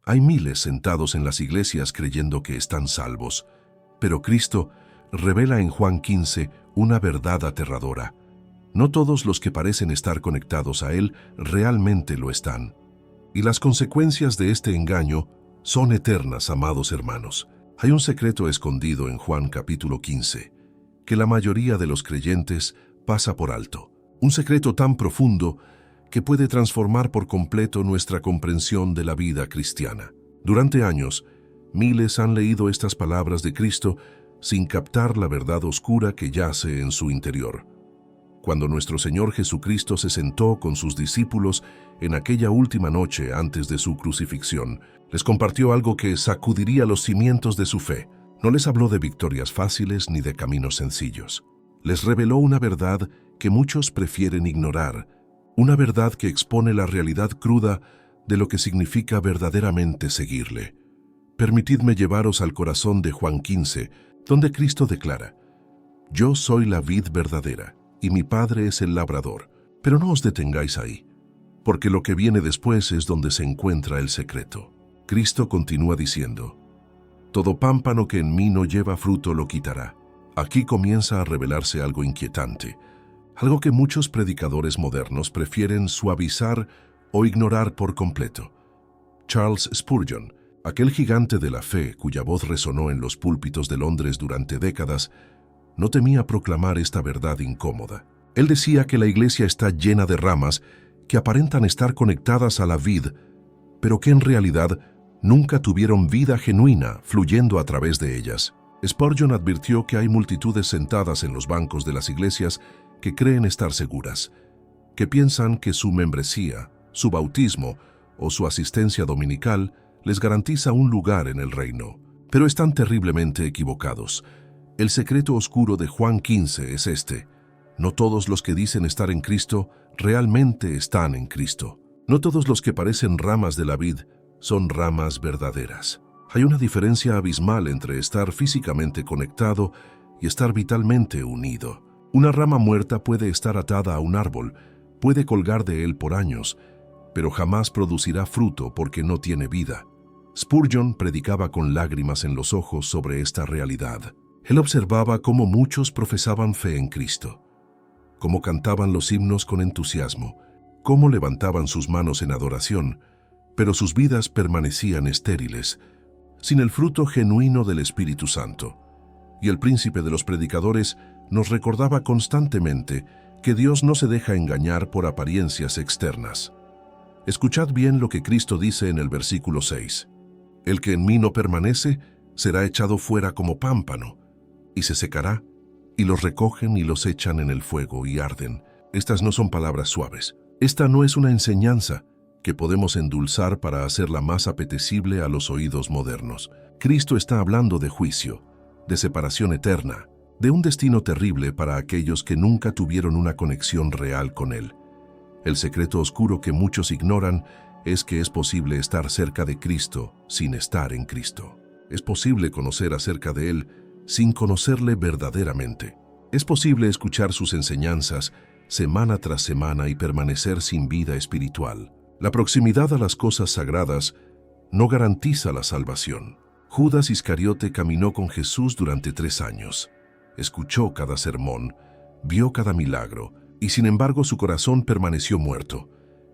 Hay miles sentados en las iglesias creyendo que están salvos, pero Cristo revela en Juan 15 una verdad aterradora. No todos los que parecen estar conectados a Él realmente lo están. Y las consecuencias de este engaño son eternas, amados hermanos. Hay un secreto escondido en Juan capítulo 15, que la mayoría de los creyentes pasa por alto. Un secreto tan profundo que puede transformar por completo nuestra comprensión de la vida cristiana. Durante años, miles han leído estas palabras de Cristo sin captar la verdad oscura que yace en su interior. Cuando nuestro Señor Jesucristo se sentó con sus discípulos en aquella última noche antes de su crucifixión, les compartió algo que sacudiría los cimientos de su fe. No les habló de victorias fáciles ni de caminos sencillos. Les reveló una verdad que muchos prefieren ignorar, una verdad que expone la realidad cruda de lo que significa verdaderamente seguirle. Permitidme llevaros al corazón de Juan 15, donde Cristo declara: «Yo soy la vid verdadera, y mi Padre es el labrador». Pero no os detengáis ahí, porque lo que viene después es donde se encuentra el secreto. Cristo continúa diciendo: «Todo pámpano que en mí no lleva fruto lo quitará». Aquí comienza a revelarse algo inquietante, algo que muchos predicadores modernos prefieren suavizar o ignorar por completo. Charles Spurgeon, aquel gigante de la fe cuya voz resonó en los púlpitos de Londres durante décadas, no temía proclamar esta verdad incómoda. Él decía que la iglesia está llena de ramas que aparentan estar conectadas a la vid, pero que en realidad nunca tuvieron vida genuina fluyendo a través de ellas. Spurgeon advirtió que hay multitudes sentadas en los bancos de las iglesias que creen estar seguras, que piensan que su membresía, su bautismo o su asistencia dominical les garantiza un lugar en el reino. Pero están terriblemente equivocados. El secreto oscuro de Juan 15 es este: no todos los que dicen estar en Cristo realmente están en Cristo. No todos los que parecen ramas de la vid son ramas verdaderas. Hay una diferencia abismal entre estar físicamente conectado y estar vitalmente unido. Una rama muerta puede estar atada a un árbol, puede colgar de él por años, pero jamás producirá fruto porque no tiene vida. Spurgeon predicaba con lágrimas en los ojos sobre esta realidad. Él observaba cómo muchos profesaban fe en Cristo, cómo cantaban los himnos con entusiasmo, cómo levantaban sus manos en adoración, pero sus vidas permanecían estériles, sin el fruto genuino del Espíritu Santo. Y el príncipe de los predicadores nos recordaba constantemente que Dios no se deja engañar por apariencias externas. Escuchad bien lo que Cristo dice en el versículo 6. «El que en mí no permanece será echado fuera como pámpano, y se secará, y los recogen y los echan en el fuego y arden». Estas no son palabras suaves. Esta no es una enseñanza que podemos endulzar para hacerla más apetecible a los oídos modernos. Cristo está hablando de juicio, de separación eterna, de un destino terrible para aquellos que nunca tuvieron una conexión real con Él. El secreto oscuro que muchos ignoran es que es posible estar cerca de Cristo sin estar en Cristo. Es posible conocer acerca de Él sin conocerle verdaderamente. Es posible escuchar sus enseñanzas semana tras semana y permanecer sin vida espiritual. La proximidad a las cosas sagradas no garantiza la salvación. Judas Iscariote caminó con Jesús durante 3 años. Escuchó cada sermón, vio cada milagro, y sin embargo su corazón permaneció muerto.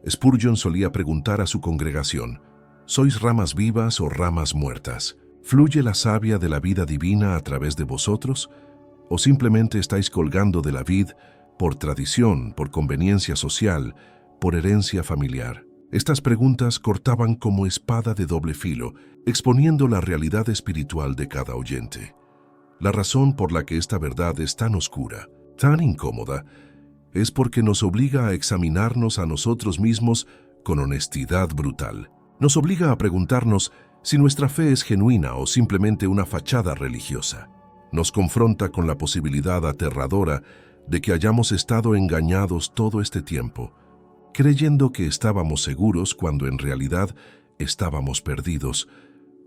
Spurgeon solía preguntar a su congregación: ¿sois ramas vivas o ramas muertas? ¿Fluye la savia de la vida divina a través de vosotros? ¿O simplemente estáis colgando de la vid por tradición, por conveniencia social, por herencia familiar? Estas preguntas cortaban como espada de doble filo, exponiendo la realidad espiritual de cada oyente. La razón por la que esta verdad es tan oscura, tan incómoda, es porque nos obliga a examinarnos a nosotros mismos con honestidad brutal. Nos obliga a preguntarnos si nuestra fe es genuina o simplemente una fachada religiosa. Nos confronta con la posibilidad aterradora de que hayamos estado engañados todo este tiempo, creyendo que estábamos seguros cuando en realidad estábamos perdidos.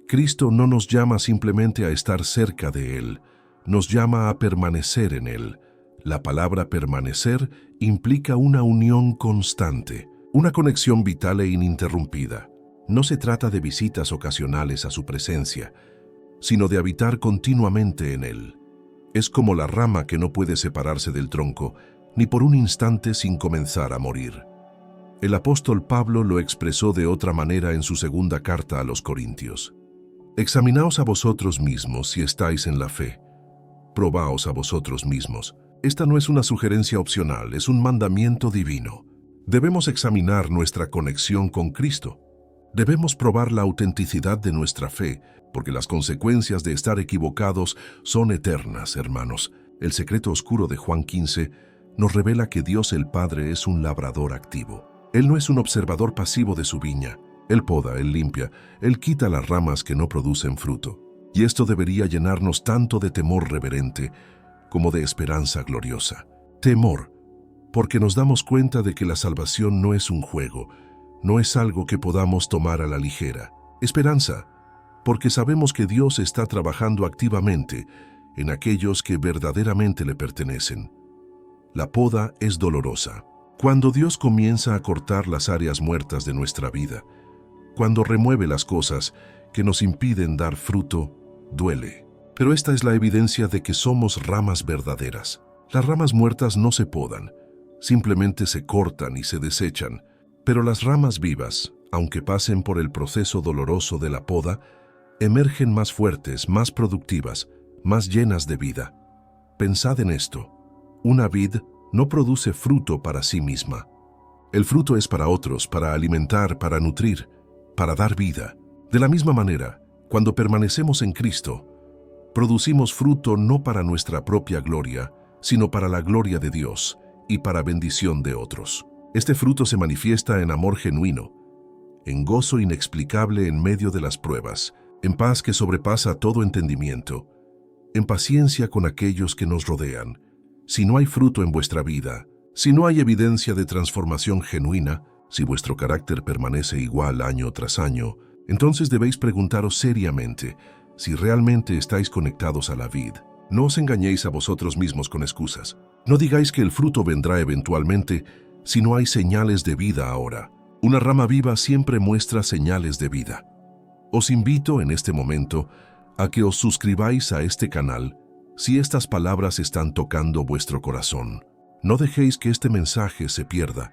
Cristo no nos llama simplemente a estar cerca de Él, nos llama a permanecer en Él. La palabra permanecer implica una unión constante, una conexión vital e ininterrumpida. No se trata de visitas ocasionales a su presencia, sino de habitar continuamente en él. Es como la rama que no puede separarse del tronco, ni por un instante sin comenzar a morir. El apóstol Pablo lo expresó de otra manera en su segunda carta a los Corintios. Examinaos a vosotros mismos si estáis en la fe. Probaos a vosotros mismos. Esta no es una sugerencia opcional, es un mandamiento divino. Debemos examinar nuestra conexión con Cristo. Debemos probar la autenticidad de nuestra fe, porque las consecuencias de estar equivocados son eternas, hermanos. El secreto oscuro de Juan 15 nos revela que Dios el Padre es un labrador activo. Él no es un observador pasivo de su viña. Él poda, Él limpia, Él quita las ramas que no producen fruto. Y esto debería llenarnos tanto de temor reverente como de esperanza gloriosa. Temor, porque nos damos cuenta de que la salvación no es un juego, no es algo que podamos tomar a la ligera. Esperanza, porque sabemos que Dios está trabajando activamente en aquellos que verdaderamente le pertenecen. La poda es dolorosa. Cuando Dios comienza a cortar las áreas muertas de nuestra vida, cuando remueve las cosas que nos impiden dar fruto, duele. Pero esta es la evidencia de que somos ramas verdaderas. Las ramas muertas no se podan, simplemente se cortan y se desechan. Pero las ramas vivas, aunque pasen por el proceso doloroso de la poda, emergen más fuertes, más productivas, más llenas de vida. Pensad en esto. Una vid no produce fruto para sí misma. El fruto es para otros, para alimentar, para nutrir, para dar vida. De la misma manera, cuando permanecemos en Cristo, producimos fruto no para nuestra propia gloria, sino para la gloria de Dios y para bendición de otros. Este fruto se manifiesta en amor genuino, en gozo inexplicable en medio de las pruebas, en paz que sobrepasa todo entendimiento, en paciencia con aquellos que nos rodean. Si no hay fruto en vuestra vida, si no hay evidencia de transformación genuina, si vuestro carácter permanece igual año tras año, entonces debéis preguntaros seriamente si realmente estáis conectados a la vid. No os engañéis a vosotros mismos con excusas. No digáis que el fruto vendrá eventualmente si no hay señales de vida ahora. Una rama viva siempre muestra señales de vida. Os invito en este momento a que os suscribáis a este canal si estas palabras están tocando vuestro corazón. No dejéis que este mensaje se pierda.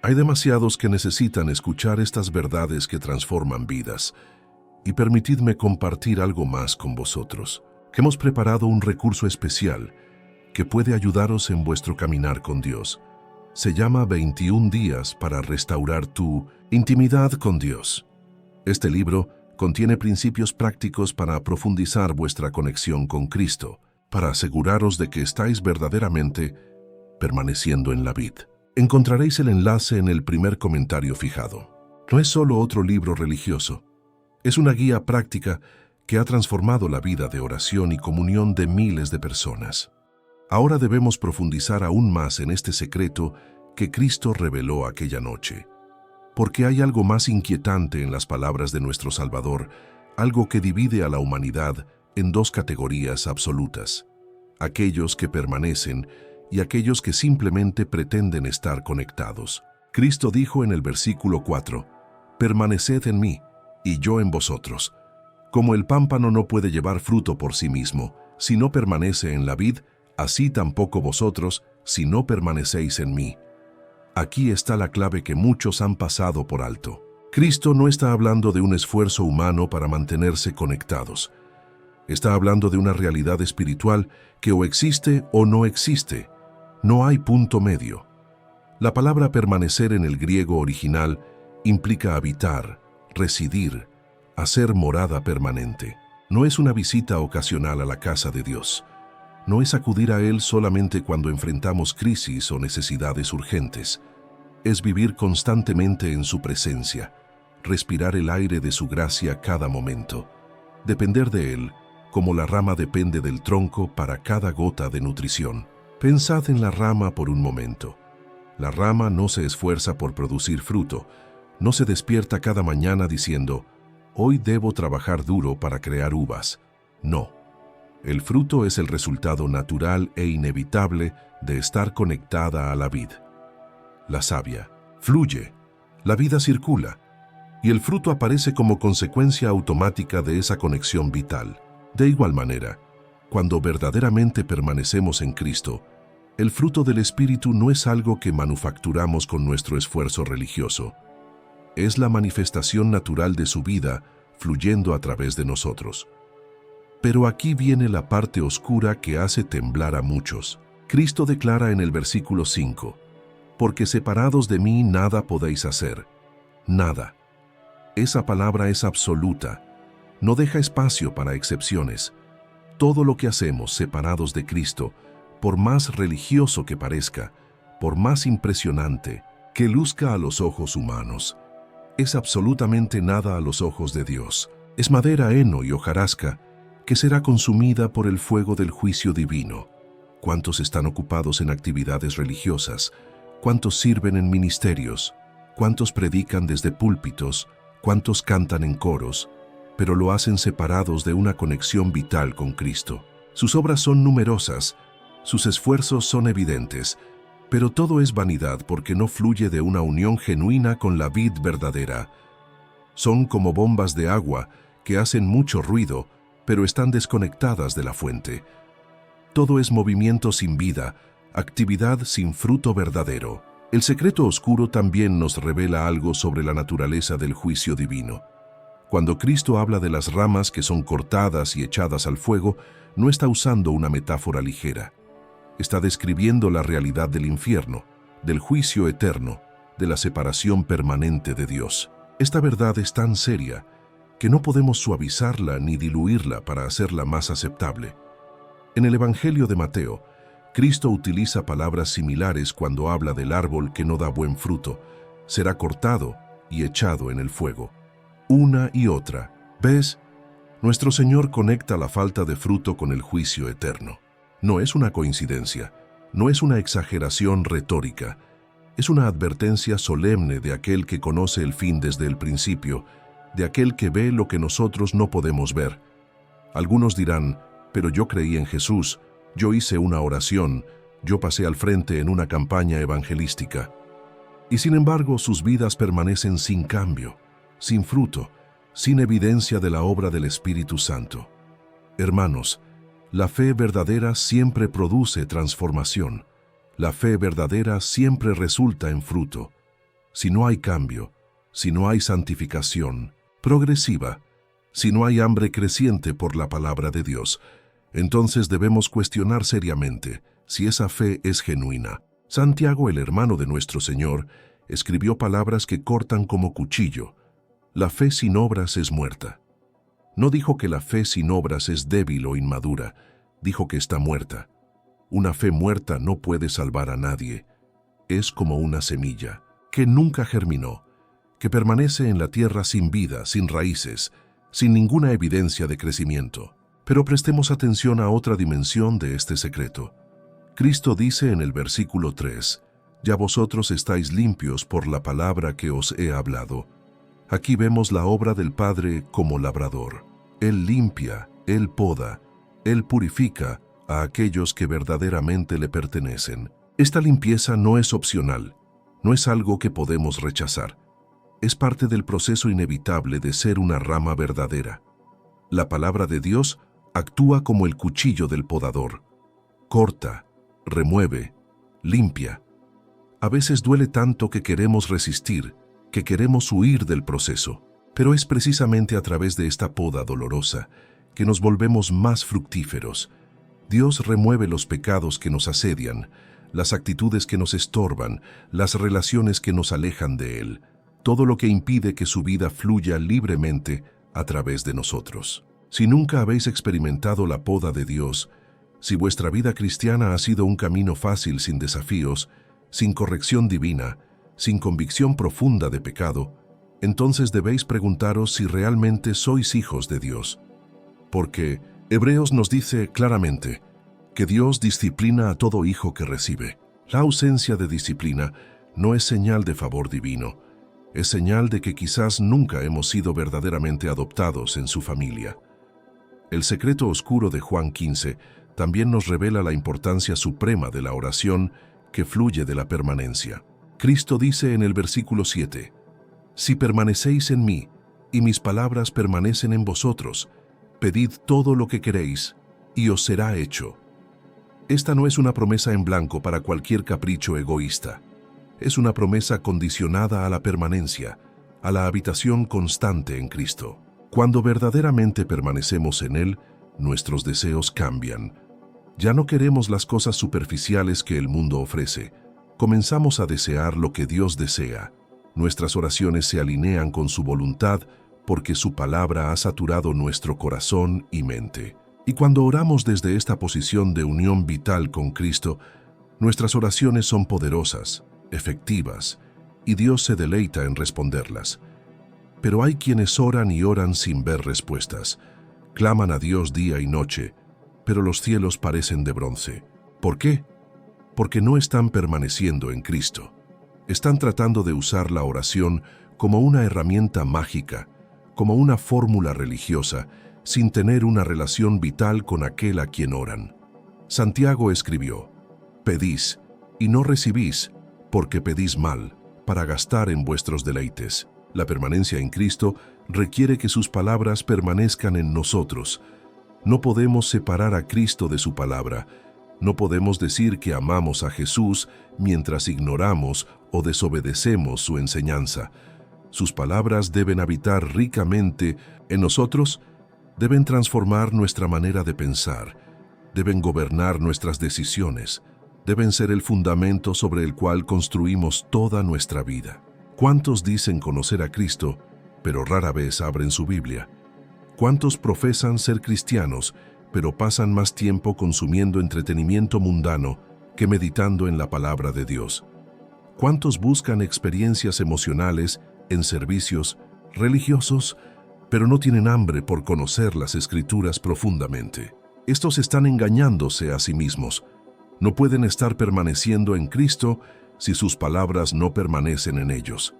Hay demasiados que necesitan escuchar estas verdades que transforman vidas. Y permitidme compartir algo más con vosotros. Que hemos preparado un recurso especial que puede ayudaros en vuestro caminar con Dios. Se llama 21 días para restaurar tu intimidad con Dios. Este libro contiene principios prácticos para profundizar vuestra conexión con Cristo, para aseguraros de que estáis verdaderamente permaneciendo en la vid. Encontraréis el enlace en el primer comentario fijado. No es solo otro libro religioso. Es una guía práctica que ha transformado la vida de oración y comunión de miles de personas. Ahora debemos profundizar aún más en este secreto que Cristo reveló aquella noche. Porque hay algo más inquietante en las palabras de nuestro Salvador, algo que divide a la humanidad en dos categorías absolutas: aquellos que permanecen y aquellos que simplemente pretenden estar conectados. Cristo dijo en el versículo 4, «Permaneced en mí, y yo en vosotros. Como el pámpano no puede llevar fruto por sí mismo, si no permanece en la vid, así tampoco vosotros, si no permanecéis en mí». Aquí está la clave que muchos han pasado por alto. Cristo no está hablando de un esfuerzo humano para mantenerse conectados. Está hablando de una realidad espiritual que o existe o no existe. No hay punto medio. La palabra permanecer en el griego original implica habitar, residir, hacer morada permanente. No es una visita ocasional a la casa de Dios. No es acudir a Él solamente cuando enfrentamos crisis o necesidades urgentes. Es vivir constantemente en su presencia, respirar el aire de su gracia cada momento, depender de Él, como la rama depende del tronco para cada gota de nutrición. Pensad en la rama por un momento. La rama no se esfuerza por producir fruto, no se despierta cada mañana diciendo, «Hoy debo trabajar duro para crear uvas». No. El fruto es el resultado natural e inevitable de estar conectada a la vid. La savia fluye, la vida circula. y el fruto aparece como consecuencia automática de esa conexión vital. De igual manera, cuando verdaderamente permanecemos en Cristo, el fruto del Espíritu no es algo que manufacturamos con nuestro esfuerzo religioso. Es la manifestación natural de su vida fluyendo a través de nosotros. Pero aquí viene la parte oscura que hace temblar a muchos. Cristo declara en el versículo 5, «Porque separados de mí nada podéis hacer». Nada. Esa palabra es absoluta. No deja espacio para excepciones. Todo lo que hacemos separados de Cristo, por más religioso que parezca, por más impresionante que luzca a los ojos humanos, es absolutamente nada a los ojos de Dios. Es madera, heno y hojarasca que será consumida por el fuego del juicio divino. ¿Cuántos están ocupados en actividades religiosas? ¿Cuántos sirven en ministerios? ¿Cuántos predican desde púlpitos? ¿Cuántos cantan en coros? Pero lo hacen separados de una conexión vital con Cristo. Sus obras son numerosas, sus esfuerzos son evidentes, pero todo es vanidad porque no fluye de una unión genuina con la vid verdadera. Son como bombas de agua que hacen mucho ruido, pero están desconectadas de la fuente. Todo es movimiento sin vida, actividad sin fruto verdadero. El secreto oscuro también nos revela algo sobre la naturaleza del juicio divino. Cuando Cristo habla de las ramas que son cortadas y echadas al fuego, no está usando una metáfora ligera. Está describiendo la realidad del infierno, del juicio eterno, de la separación permanente de Dios. Esta verdad es tan seria que no podemos suavizarla ni diluirla para hacerla más aceptable. En el Evangelio de Mateo, Cristo utiliza palabras similares cuando habla del árbol que no da buen fruto, será cortado y echado en el fuego. Una y otra. ¿Ves? Nuestro Señor conecta la falta de fruto con el juicio eterno. No es una coincidencia, no es una exageración retórica, es una advertencia solemne de aquel que conoce el fin desde el principio, de aquel que ve lo que nosotros no podemos ver. Algunos dirán, pero yo creí en Jesús, yo hice una oración, yo pasé al frente en una campaña evangelística. Y sin embargo, sus vidas permanecen sin cambio, sin fruto, sin evidencia de la obra del Espíritu Santo. Hermanos, la fe verdadera siempre produce transformación. La fe verdadera siempre resulta en fruto. Si no hay cambio, si no hay santificación progresiva, si no hay hambre creciente por la palabra de Dios, entonces debemos cuestionar seriamente si esa fe es genuina. Santiago, el hermano de nuestro Señor, escribió palabras que cortan como cuchillo. La fe sin obras es muerta. No dijo que la fe sin obras es débil o inmadura, dijo que está muerta. Una fe muerta no puede salvar a nadie. Es como una semilla que nunca germinó, que permanece en la tierra sin vida, sin raíces, sin ninguna evidencia de crecimiento. Pero prestemos atención a otra dimensión de este secreto. Cristo dice en el versículo 3, «Ya vosotros estáis limpios por la palabra que os he hablado». Aquí vemos la obra del Padre como labrador. Él limpia, Él poda, Él purifica a aquellos que verdaderamente le pertenecen. Esta limpieza no es opcional, no es algo que podemos rechazar. Es parte del proceso inevitable de ser una rama verdadera. La palabra de Dios actúa como el cuchillo del podador. Corta, remueve, limpia. A veces duele tanto que queremos resistir, que queremos huir del proceso. Pero es precisamente a través de esta poda dolorosa que nos volvemos más fructíferos. Dios remueve los pecados que nos asedian, las actitudes que nos estorban, las relaciones que nos alejan de Él, todo lo que impide que su vida fluya libremente a través de nosotros. Si nunca habéis experimentado la poda de Dios, si vuestra vida cristiana ha sido un camino fácil sin desafíos, sin corrección divina, sin convicción profunda de pecado, entonces debéis preguntaros si realmente sois hijos de Dios. Porque Hebreos nos dice claramente que Dios disciplina a todo hijo que recibe. La ausencia de disciplina no es señal de favor divino, es señal de que quizás nunca hemos sido verdaderamente adoptados en su familia. El secreto oscuro de Juan 15 también nos revela la importancia suprema de la oración que fluye de la permanencia. Cristo dice en el versículo 7, Si permanecéis en mí, y mis palabras permanecen en vosotros, pedid todo lo que queréis, y os será hecho. Esta no es una promesa en blanco para cualquier capricho egoísta. Es una promesa condicionada a la permanencia, a la habitación constante en Cristo. Cuando verdaderamente permanecemos en Él, nuestros deseos cambian. Ya no queremos las cosas superficiales que el mundo ofrece. Comenzamos a desear lo que Dios desea. Nuestras oraciones se alinean con su voluntad porque su palabra ha saturado nuestro corazón y mente. Y cuando oramos desde esta posición de unión vital con Cristo, nuestras oraciones son poderosas, efectivas, y Dios se deleita en responderlas. Pero hay quienes oran y oran sin ver respuestas. Claman a Dios día y noche, pero los cielos parecen de bronce. ¿Por qué? Porque no están permaneciendo en Cristo. Están tratando de usar la oración como una herramienta mágica, como una fórmula religiosa, sin tener una relación vital con aquel a quien oran. Santiago escribió: «Pedís, y no recibís, porque pedís mal, para gastar en vuestros deleites». La permanencia en Cristo requiere que sus palabras permanezcan en nosotros. No podemos separar a Cristo de su palabra. No podemos decir que amamos a Jesús mientras ignoramos o desobedecemos su enseñanza. Sus palabras deben habitar ricamente en nosotros, deben transformar nuestra manera de pensar, deben gobernar nuestras decisiones, deben ser el fundamento sobre el cual construimos toda nuestra vida. ¿Cuántos dicen conocer a Cristo, pero rara vez abren su Biblia? ¿Cuántos profesan ser cristianos, pero pasan más tiempo consumiendo entretenimiento mundano que meditando en la palabra de Dios? ¿Cuántos buscan experiencias emocionales en servicios religiosos, pero no tienen hambre por conocer las Escrituras profundamente? Estos están engañándose a sí mismos. No pueden estar permaneciendo en Cristo si sus palabras no permanecen en ellos.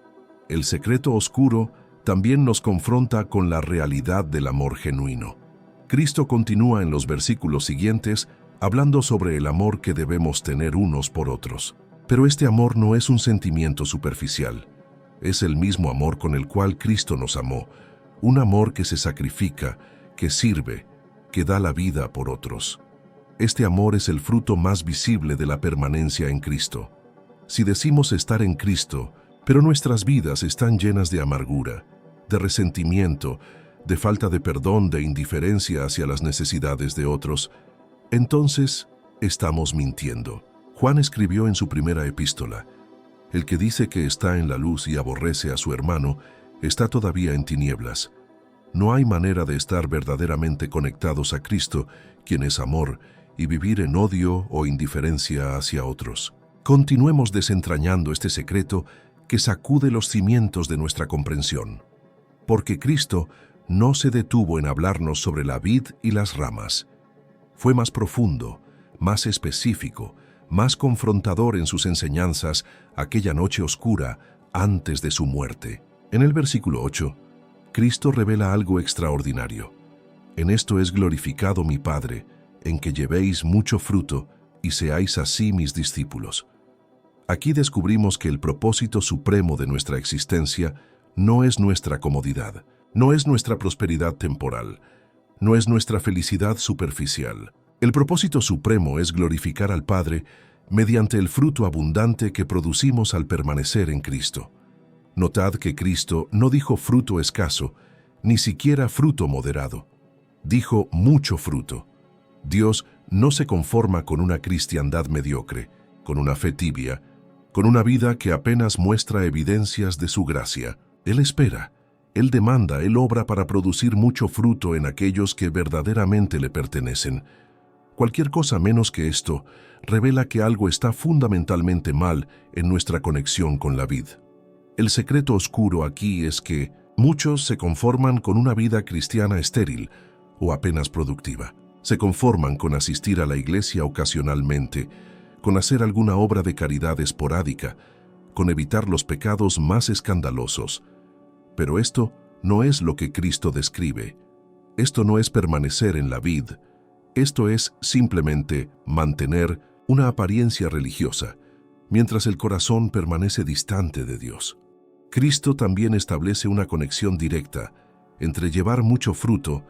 El secreto oscuro también nos confronta con la realidad del amor genuino. Cristo continúa en los versículos siguientes hablando sobre el amor que debemos tener unos por otros. Pero este amor no es un sentimiento superficial. Es el mismo amor con el cual Cristo nos amó, un amor que se sacrifica, que sirve, que da la vida por otros. Este amor es el fruto más visible de la permanencia en Cristo. Si decimos estar en Cristo, pero nuestras vidas están llenas de amargura, de resentimiento, de falta de perdón, de indiferencia hacia las necesidades de otros, entonces estamos mintiendo. Juan escribió en su primera epístola: «El que dice que está en la luz y aborrece a su hermano, está todavía en tinieblas». No hay manera de estar verdaderamente conectados a Cristo, quien es amor, y vivir en odio o indiferencia hacia otros. Continuemos desentrañando este secreto que sacude los cimientos de nuestra comprensión. Porque Cristo no se detuvo en hablarnos sobre la vid y las ramas. Fue más profundo, más específico, más confrontador en sus enseñanzas aquella noche oscura antes de su muerte. En el versículo 8, Cristo revela algo extraordinario. «En esto es glorificado mi Padre, en que llevéis mucho fruto y seáis así mis discípulos». Aquí descubrimos que el propósito supremo de nuestra existencia no es nuestra comodidad, no es nuestra prosperidad temporal, no es nuestra felicidad superficial. El propósito supremo es glorificar al Padre mediante el fruto abundante que producimos al permanecer en Cristo. Notad que Cristo no dijo fruto escaso, ni siquiera fruto moderado. Dijo mucho fruto. Dios no se conforma con una cristiandad mediocre, con una fe tibia, con una vida que apenas muestra evidencias de su gracia. Él espera, Él demanda, Él obra para producir mucho fruto en aquellos que verdaderamente le pertenecen. Cualquier cosa menos que esto revela que algo está fundamentalmente mal en nuestra conexión con la vid. El secreto oscuro aquí es que muchos se conforman con una vida cristiana estéril o apenas productiva. Se conforman con asistir a la iglesia ocasionalmente, con hacer alguna obra de caridad esporádica, con evitar los pecados más escandalosos. Pero esto no es lo que Cristo describe. Esto no es permanecer en la vid. Esto es simplemente mantener una apariencia religiosa, mientras el corazón permanece distante de Dios. Cristo también establece una conexión directa entre llevar mucho fruto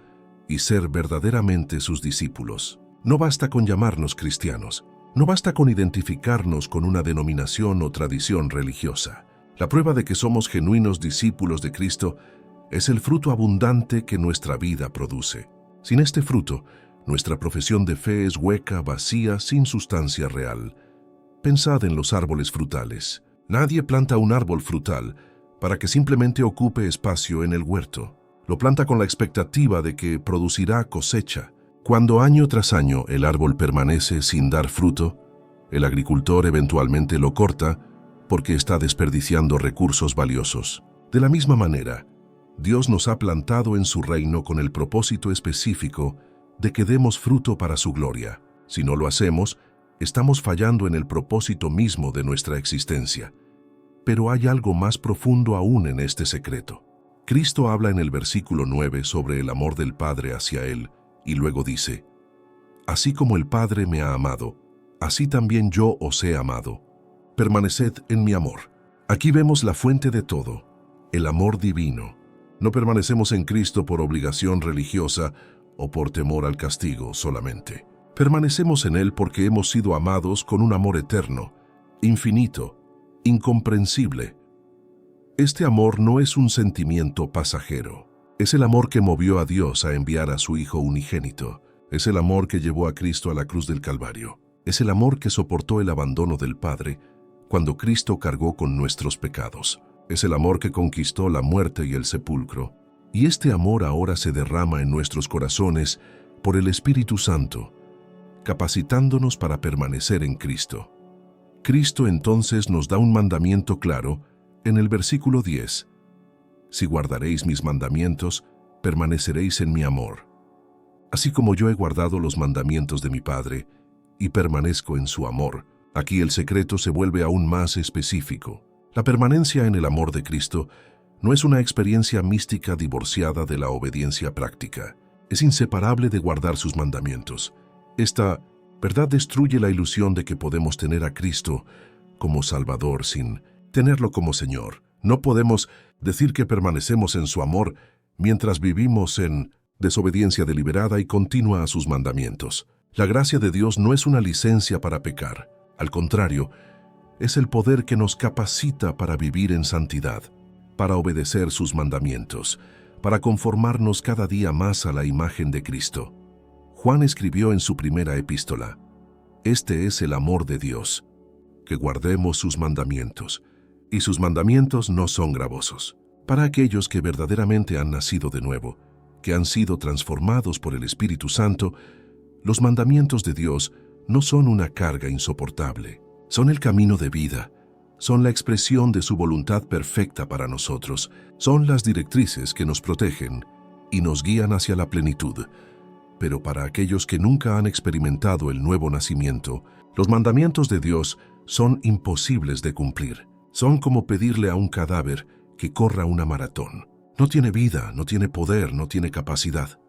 y ser verdaderamente sus discípulos. No basta con llamarnos cristianos, no basta con identificarnos con una denominación o tradición religiosa. La prueba de que somos genuinos discípulos de Cristo es el fruto abundante que nuestra vida produce. Sin este fruto, nuestra profesión de fe es hueca, vacía, sin sustancia real. Pensad en los árboles frutales. Nadie planta un árbol frutal para que simplemente ocupe espacio en el huerto. Lo planta con la expectativa de que producirá cosecha. Cuando año tras año el árbol permanece sin dar fruto, el agricultor eventualmente lo corta porque está desperdiciando recursos valiosos. De la misma manera, Dios nos ha plantado en su reino con el propósito específico de que demos fruto para su gloria. Si no lo hacemos, estamos fallando en el propósito mismo de nuestra existencia. Pero hay algo más profundo aún en este secreto. Cristo habla en el versículo 9 sobre el amor del Padre hacia Él, y luego dice: «Así como el Padre me ha amado, así también yo os he amado. Permaneced en mi amor». Aquí vemos la fuente de todo, el amor divino. No permanecemos en Cristo por obligación religiosa o por temor al castigo solamente. Permanecemos en Él porque hemos sido amados con un amor eterno, infinito, incomprensible. Este amor no es un sentimiento pasajero. Es el amor que movió a Dios a enviar a su Hijo unigénito. Es el amor que llevó a Cristo a la cruz del Calvario. Es el amor que soportó el abandono del Padre cuando Cristo cargó con nuestros pecados. Es el amor que conquistó la muerte y el sepulcro. Y este amor ahora se derrama en nuestros corazones por el Espíritu Santo, capacitándonos para permanecer en Cristo. Cristo entonces nos da un mandamiento claro en el versículo 10. «Si guardaréis mis mandamientos, permaneceréis en mi amor, así como yo he guardado los mandamientos de mi Padre y permanezco en su amor». Aquí el secreto se vuelve aún más específico. La permanencia en el amor de Cristo no es una experiencia mística divorciada de la obediencia práctica. Es inseparable de guardar sus mandamientos. Esta verdad destruye la ilusión de que podemos tener a Cristo como Salvador sin tenerlo como Señor. No podemos decir que permanecemos en su amor mientras vivimos en desobediencia deliberada y continua a sus mandamientos. La gracia de Dios no es una licencia para pecar. Al contrario, es el poder que nos capacita para vivir en santidad, para obedecer sus mandamientos, para conformarnos cada día más a la imagen de Cristo. Juan escribió en su primera epístola: «Este es el amor de Dios, que guardemos sus mandamientos, y sus mandamientos no son gravosos». Para aquellos que verdaderamente han nacido de nuevo, que han sido transformados por el Espíritu Santo, los mandamientos de Dios no son una carga insoportable. Son el camino de vida, son la expresión de su voluntad perfecta para nosotros, son las directrices que nos protegen y nos guían hacia la plenitud. Pero para aquellos que nunca han experimentado el nuevo nacimiento, los mandamientos de Dios son imposibles de cumplir. Son como pedirle a un cadáver que corra una maratón. No tiene vida, no tiene poder, no tiene capacidad.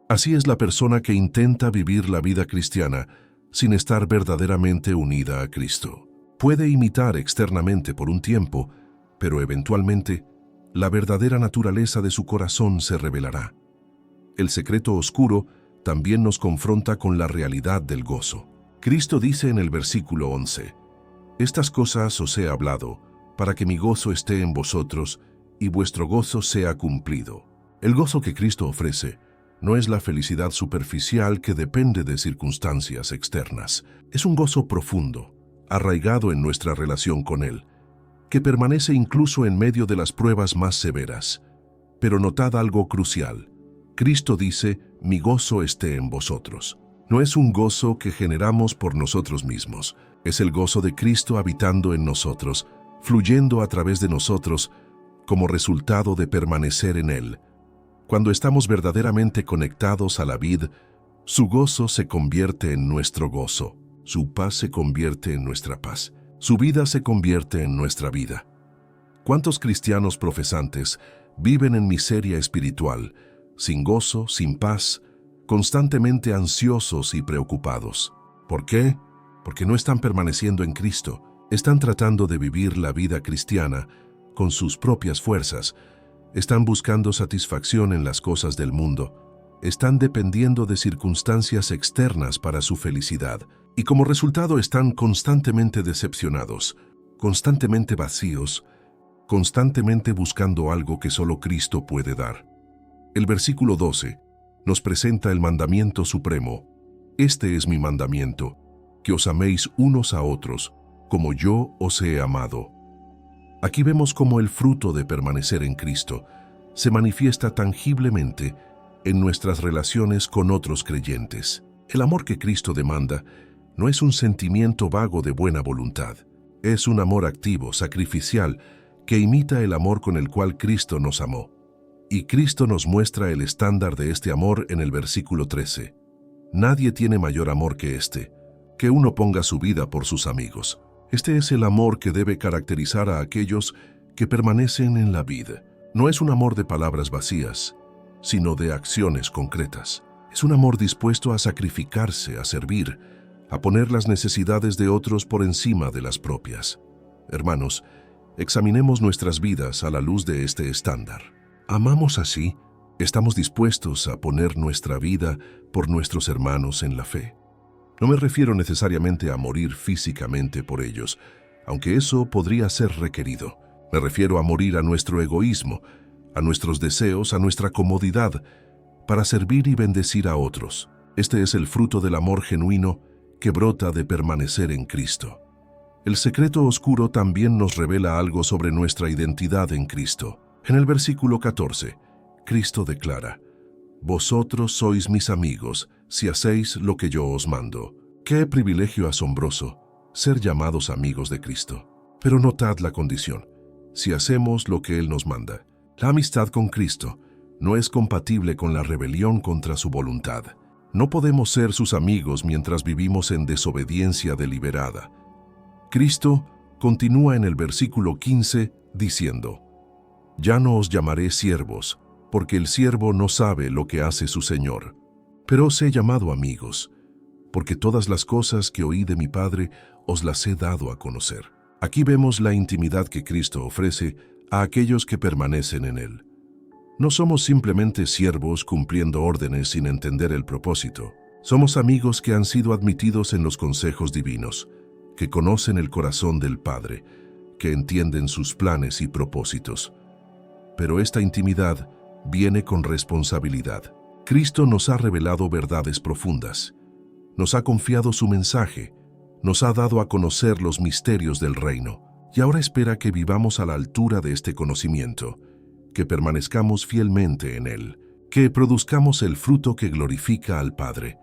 Así es la persona que intenta vivir la vida cristiana sin estar verdaderamente unida a Cristo. Puede imitar externamente por un tiempo, pero eventualmente la verdadera naturaleza de su corazón se revelará. El secreto oscuro también nos confronta con la realidad del gozo. Cristo dice en el versículo 11: «Estas cosas os he hablado, para que mi gozo esté en vosotros y vuestro gozo sea cumplido». El gozo que Cristo ofrece no es la felicidad superficial que depende de circunstancias externas. Es un gozo profundo, arraigado en nuestra relación con Él, que permanece incluso en medio de las pruebas más severas. Pero notad algo crucial. Cristo dice: «Mi gozo esté en vosotros». No es un gozo que generamos por nosotros mismos. Es el gozo de Cristo habitando en nosotros, fluyendo a través de nosotros como resultado de permanecer en Él. Cuando estamos verdaderamente conectados a la vid, su gozo se convierte en nuestro gozo, su paz se convierte en nuestra paz, su vida se convierte en nuestra vida. ¿Cuántos cristianos profesantes viven en miseria espiritual, sin gozo, sin paz, constantemente ansiosos y preocupados? ¿Por qué? Porque no están permaneciendo en Cristo. Están tratando de vivir la vida cristiana con sus propias fuerzas, están buscando satisfacción en las cosas del mundo, están dependiendo de circunstancias externas para su felicidad, y como resultado están constantemente decepcionados, constantemente vacíos, constantemente buscando algo que solo Cristo puede dar. El versículo 12 nos presenta el mandamiento supremo. Este es mi mandamiento, que os améis unos a otros, como yo os he amado. Aquí vemos cómo el fruto de permanecer en Cristo se manifiesta tangiblemente en nuestras relaciones con otros creyentes. El amor que Cristo demanda no es un sentimiento vago de buena voluntad, es un amor activo, sacrificial, que imita el amor con el cual Cristo nos amó. Y Cristo nos muestra el estándar de este amor en el versículo 13. Nadie tiene mayor amor que este, que uno ponga su vida por sus amigos. Este es el amor que debe caracterizar a aquellos que permanecen en la vida. No es un amor de palabras vacías, sino de acciones concretas. Es un amor dispuesto a sacrificarse, a servir, a poner las necesidades de otros por encima de las propias. Hermanos, examinemos nuestras vidas a la luz de este estándar. ¿Amamos así? ¿Estamos dispuestos a poner nuestra vida por nuestros hermanos en la fe? No me refiero necesariamente a morir físicamente por ellos, aunque eso podría ser requerido. Me refiero a morir a nuestro egoísmo, a nuestros deseos, a nuestra comodidad, para servir y bendecir a otros. Este es el fruto del amor genuino que brota de permanecer en Cristo. El secreto oscuro también nos revela algo sobre nuestra identidad en Cristo. En el versículo 14, Cristo declara: «Vosotros sois mis amigos, si hacéis lo que yo os mando». Qué privilegio asombroso ser llamados amigos de Cristo. Pero notad la condición: si hacemos lo que Él nos manda. La amistad con Cristo no es compatible con la rebelión contra su voluntad. No podemos ser sus amigos mientras vivimos en desobediencia deliberada. Cristo continúa en el versículo 15 diciendo: «Ya no os llamaré siervos, porque el siervo no sabe lo que hace su Señor, pero os he llamado amigos, porque todas las cosas que oí de mi Padre os las he dado a conocer». Aquí vemos la intimidad que Cristo ofrece a aquellos que permanecen en Él. No somos simplemente siervos cumpliendo órdenes sin entender el propósito. Somos amigos que han sido admitidos en los consejos divinos, que conocen el corazón del Padre, que entienden sus planes y propósitos. Pero esta intimidad viene con responsabilidad. Cristo nos ha revelado verdades profundas, nos ha confiado su mensaje, nos ha dado a conocer los misterios del reino, y ahora espera que vivamos a la altura de este conocimiento, que permanezcamos fielmente en él, que produzcamos el fruto que glorifica al Padre.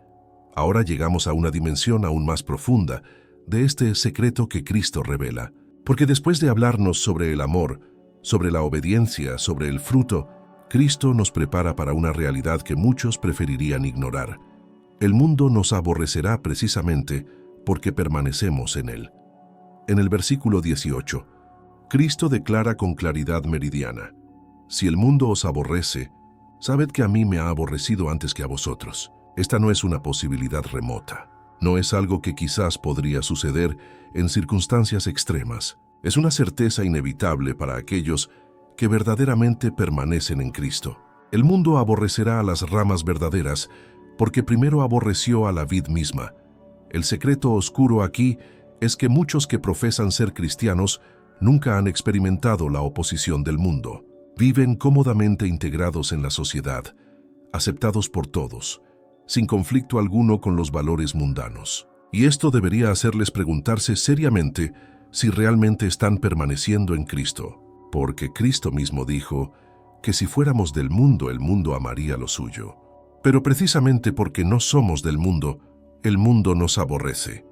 Ahora llegamos a una dimensión aún más profunda de este secreto que Cristo revela, porque después de hablarnos sobre el amor, sobre la obediencia, sobre el fruto, Cristo nos prepara para una realidad que muchos preferirían ignorar. El mundo nos aborrecerá precisamente porque permanecemos en él. En el versículo 18, Cristo declara con claridad meridiana: «Si el mundo os aborrece, sabed que a mí me ha aborrecido antes que a vosotros». Esta no es una posibilidad remota. No es algo que quizás podría suceder en circunstancias extremas. Es una certeza inevitable para aquellos que verdaderamente permanecen en Cristo. El mundo aborrecerá a las ramas verdaderas porque primero aborreció a la vid misma. El secreto oscuro aquí es que muchos que profesan ser cristianos nunca han experimentado la oposición del mundo. Viven cómodamente integrados en la sociedad, aceptados por todos, sin conflicto alguno con los valores mundanos. Y esto debería hacerles preguntarse seriamente si realmente están permaneciendo en Cristo, porque Cristo mismo dijo que si fuéramos del mundo, el mundo amaría lo suyo. Pero precisamente porque no somos del mundo, el mundo nos aborrece.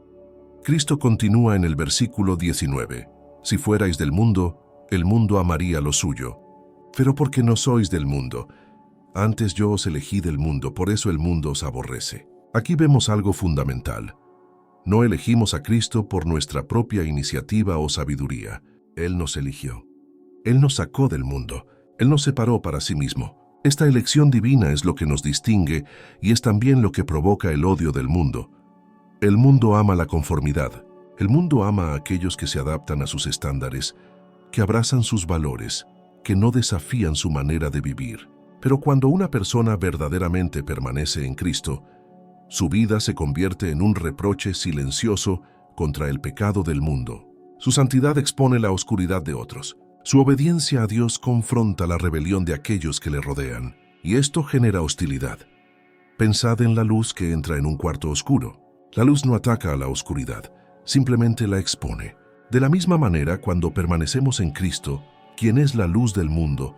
Cristo continúa en el versículo 19: «Si fuerais del mundo, el mundo amaría lo suyo. Pero porque no sois del mundo, antes yo os elegí del mundo, por eso el mundo os aborrece». Aquí vemos algo fundamental. No elegimos a Cristo por nuestra propia iniciativa o sabiduría. Él nos eligió. Él nos sacó del mundo. Él nos separó para sí mismo. Esta elección divina es lo que nos distingue y es también lo que provoca el odio del mundo. El mundo ama la conformidad. El mundo ama a aquellos que se adaptan a sus estándares, que abrazan sus valores, que no desafían su manera de vivir. Pero cuando una persona verdaderamente permanece en Cristo, su vida se convierte en un reproche silencioso contra el pecado del mundo. Su santidad expone la oscuridad de otros. Su obediencia a Dios confronta la rebelión de aquellos que le rodean, y esto genera hostilidad. Pensad en la luz que entra en un cuarto oscuro. La luz no ataca a la oscuridad, simplemente la expone. De la misma manera, cuando permanecemos en Cristo, quien es la luz del mundo,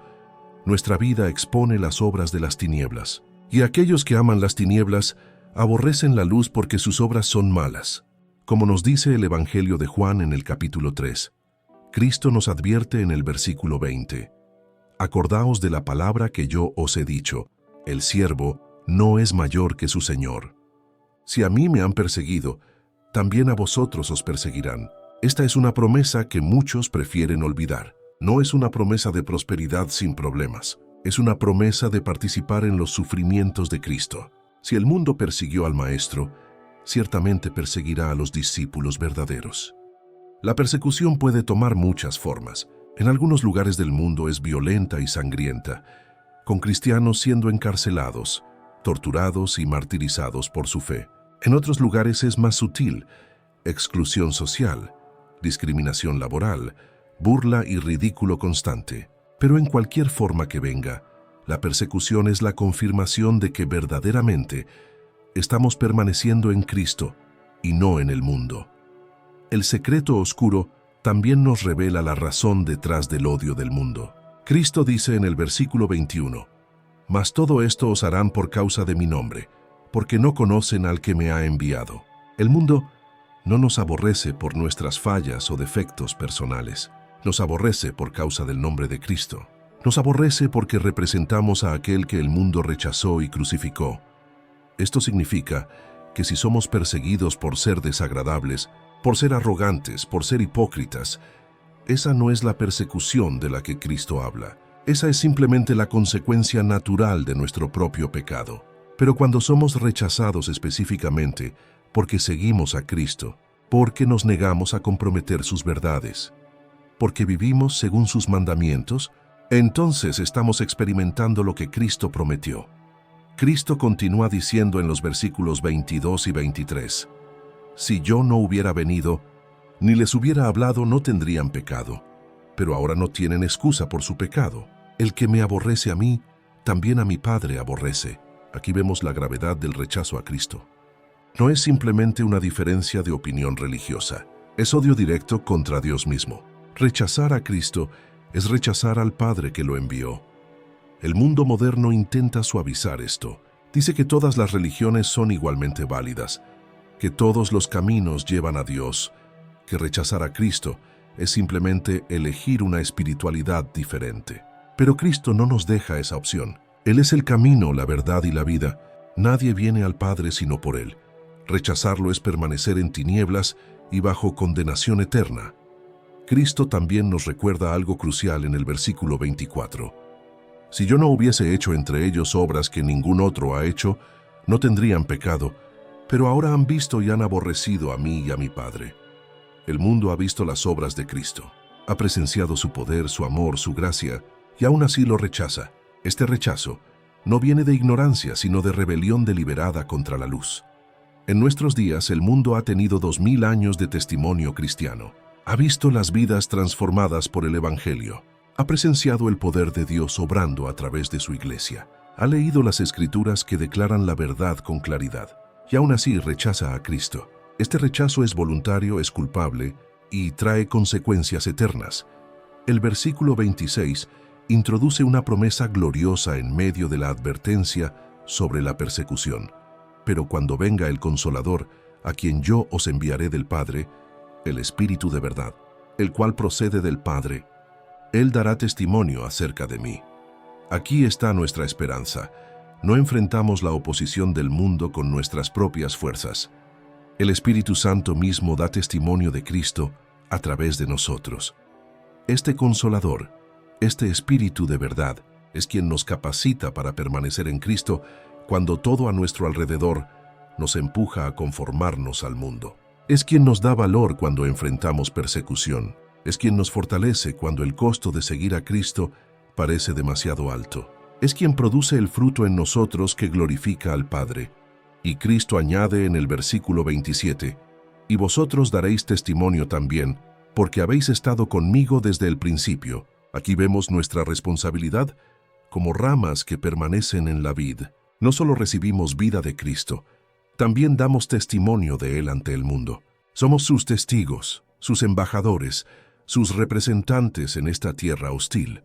nuestra vida expone las obras de las tinieblas. Y aquellos que aman las tinieblas aborrecen la luz porque sus obras son malas. Como nos dice el Evangelio de Juan en el capítulo 3, Cristo nos advierte en el versículo 20. Acordaos de la palabra que yo os he dicho, el siervo no es mayor que su Señor. Si a mí me han perseguido, también a vosotros os perseguirán. Esta es una promesa que muchos prefieren olvidar. No es una promesa de prosperidad sin problemas. Es una promesa de participar en los sufrimientos de Cristo. Si el mundo persiguió al Maestro, ciertamente perseguirá a los discípulos verdaderos. La persecución puede tomar muchas formas. En algunos lugares del mundo es violenta y sangrienta, con cristianos siendo encarcelados, torturados y martirizados por su fe. En otros lugares es más sutil: exclusión social, discriminación laboral, burla y ridículo constante. Pero en cualquier forma que venga, la persecución es la confirmación de que verdaderamente estamos permaneciendo en Cristo y no en el mundo. El secreto oscuro también nos revela la razón detrás del odio del mundo. Cristo dice en el versículo 21, «Mas todo esto os harán por causa de mi nombre, porque no conocen al que me ha enviado». El mundo no nos aborrece por nuestras fallas o defectos personales. Nos aborrece por causa del nombre de Cristo. Nos aborrece porque representamos a aquel que el mundo rechazó y crucificó. Esto significa que si somos perseguidos por ser desagradables, por ser arrogantes, por ser hipócritas, esa no es la persecución de la que Cristo habla. Esa es simplemente la consecuencia natural de nuestro propio pecado. Pero cuando somos rechazados específicamente porque seguimos a Cristo, porque nos negamos a comprometer sus verdades, porque vivimos según sus mandamientos, entonces estamos experimentando lo que Cristo prometió. Cristo continúa diciendo en los versículos 22 y 23, «Si yo no hubiera venido, ni les hubiera hablado, no tendrían pecado, pero ahora no tienen excusa por su pecado. El que me aborrece a mí, también a mi Padre aborrece». Aquí vemos la gravedad del rechazo a Cristo. No es simplemente una diferencia de opinión religiosa, es odio directo contra Dios mismo. Rechazar a Cristo es rechazar al Padre que lo envió. El mundo moderno intenta suavizar esto. Dice que todas las religiones son igualmente válidas, que todos los caminos llevan a Dios, que rechazar a Cristo es simplemente elegir una espiritualidad diferente. Pero Cristo no nos deja esa opción. Él es el camino, la verdad y la vida. Nadie viene al Padre sino por Él. Rechazarlo es permanecer en tinieblas y bajo condenación eterna. Cristo también nos recuerda algo crucial en el versículo 24. «Si yo no hubiese hecho entre ellos obras que ningún otro ha hecho, no tendrían pecado, pero ahora han visto y han aborrecido a mí y a mi Padre». El mundo ha visto las obras de Cristo, ha presenciado su poder, su amor, su gracia, y aún así lo rechaza. Este rechazo no viene de ignorancia, sino de rebelión deliberada contra la luz. En nuestros días, el mundo ha tenido 2000 años de testimonio cristiano. Ha visto las vidas transformadas por el Evangelio. Ha presenciado el poder de Dios obrando a través de su iglesia. Ha leído las Escrituras que declaran la verdad con claridad. Y aún así rechaza a Cristo. Este rechazo es voluntario, es culpable y trae consecuencias eternas. El versículo 26 introduce una promesa gloriosa en medio de la advertencia sobre la persecución. Pero cuando venga el Consolador, a quien yo os enviaré del Padre, el Espíritu de verdad, el cual procede del Padre, Él dará testimonio acerca de mí. Aquí está nuestra esperanza. No enfrentamos la oposición del mundo con nuestras propias fuerzas. El Espíritu Santo mismo da testimonio de Cristo a través de nosotros. Este Consolador, este Espíritu de verdad, es quien nos capacita para permanecer en Cristo cuando todo a nuestro alrededor nos empuja a conformarnos al mundo. Es quien nos da valor cuando enfrentamos persecución. Es quien nos fortalece cuando el costo de seguir a Cristo parece demasiado alto. Es quien produce el fruto en nosotros que glorifica al Padre. Y Cristo añade en el versículo 27, «Y vosotros daréis testimonio también, porque habéis estado conmigo desde el principio». Aquí vemos nuestra responsabilidad como ramas que permanecen en la vid. No solo recibimos vida de Cristo, también damos testimonio de Él ante el mundo. Somos sus testigos, sus embajadores, sus representantes en esta tierra hostil.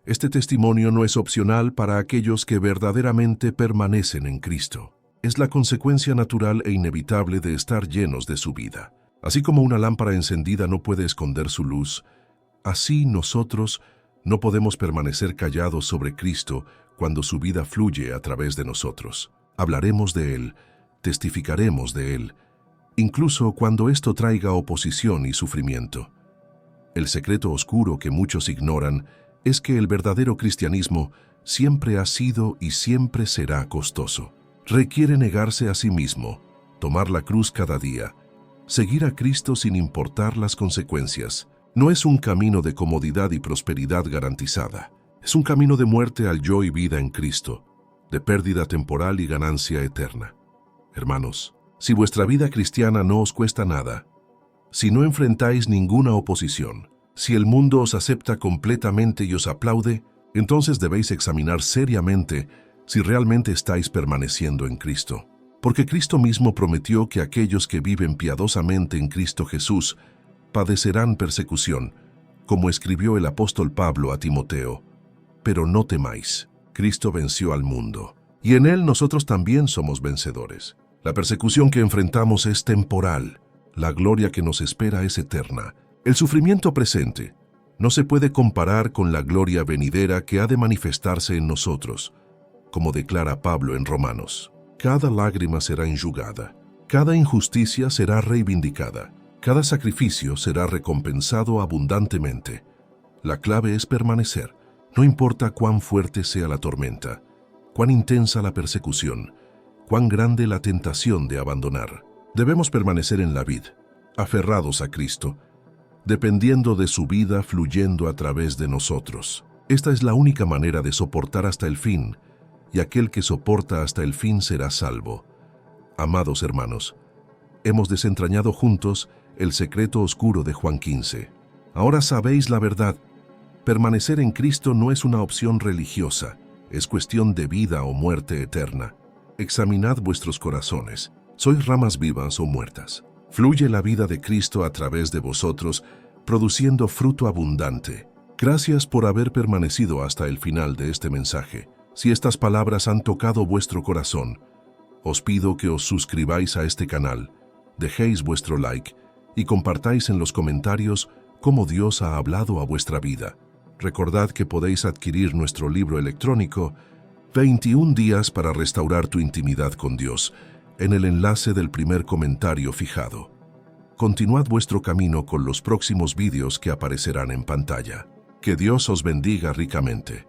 Este testimonio no es opcional para aquellos que verdaderamente permanecen en Cristo. Es la consecuencia natural e inevitable de estar llenos de su vida. Así como una lámpara encendida no puede esconder su luz, así nosotros no podemos permanecer callados sobre Cristo cuando su vida fluye a través de nosotros. Hablaremos de Él, testificaremos de Él, incluso cuando esto traiga oposición y sufrimiento. El secreto oscuro que muchos ignoran es que el verdadero cristianismo siempre ha sido y siempre será costoso. Requiere negarse a sí mismo, tomar la cruz cada día, seguir a Cristo sin importar las consecuencias. No es un camino de comodidad y prosperidad garantizada. Es un camino de muerte al yo y vida en Cristo, de pérdida temporal y ganancia eterna. Hermanos, si vuestra vida cristiana no os cuesta nada, si no enfrentáis ninguna oposición, si el mundo os acepta completamente y os aplaude, entonces debéis examinar seriamente si realmente estáis permaneciendo en Cristo. Porque Cristo mismo prometió que aquellos que viven piadosamente en Cristo Jesús padecerán persecución, como escribió el apóstol Pablo a Timoteo. Pero no temáis, Cristo venció al mundo, y en Él nosotros también somos vencedores. La persecución que enfrentamos es temporal, la gloria que nos espera es eterna. El sufrimiento presente no se puede comparar con la gloria venidera que ha de manifestarse en nosotros, como declara Pablo en Romanos. Cada lágrima será enjugada, cada injusticia será reivindicada, cada sacrificio será recompensado abundantemente. La clave es permanecer, no importa cuán fuerte sea la tormenta, cuán intensa la persecución, cuán grande la tentación de abandonar. Debemos permanecer en la vid, aferrados a Cristo, dependiendo de su vida fluyendo a través de nosotros. Esta es la única manera de soportar hasta el fin, y aquel que soporta hasta el fin será salvo. Amados hermanos, hemos desentrañado juntos el secreto oscuro de Juan 15. Ahora sabéis la verdad. Permanecer en Cristo no es una opción religiosa, es cuestión de vida o muerte eterna. Examinad vuestros corazones. ¿Sois ramas vivas o muertas? Fluye la vida de Cristo a través de vosotros, produciendo fruto abundante. Gracias por haber permanecido hasta el final de este mensaje. Si estas palabras han tocado vuestro corazón, os pido que os suscribáis a este canal, dejéis vuestro like y compartáis en los comentarios cómo Dios ha hablado a vuestra vida. Recordad que podéis adquirir nuestro libro electrónico 21 días para restaurar tu intimidad con Dios en el enlace del primer comentario fijado. Continuad vuestro camino con los próximos vídeos que aparecerán en pantalla. Que Dios os bendiga ricamente.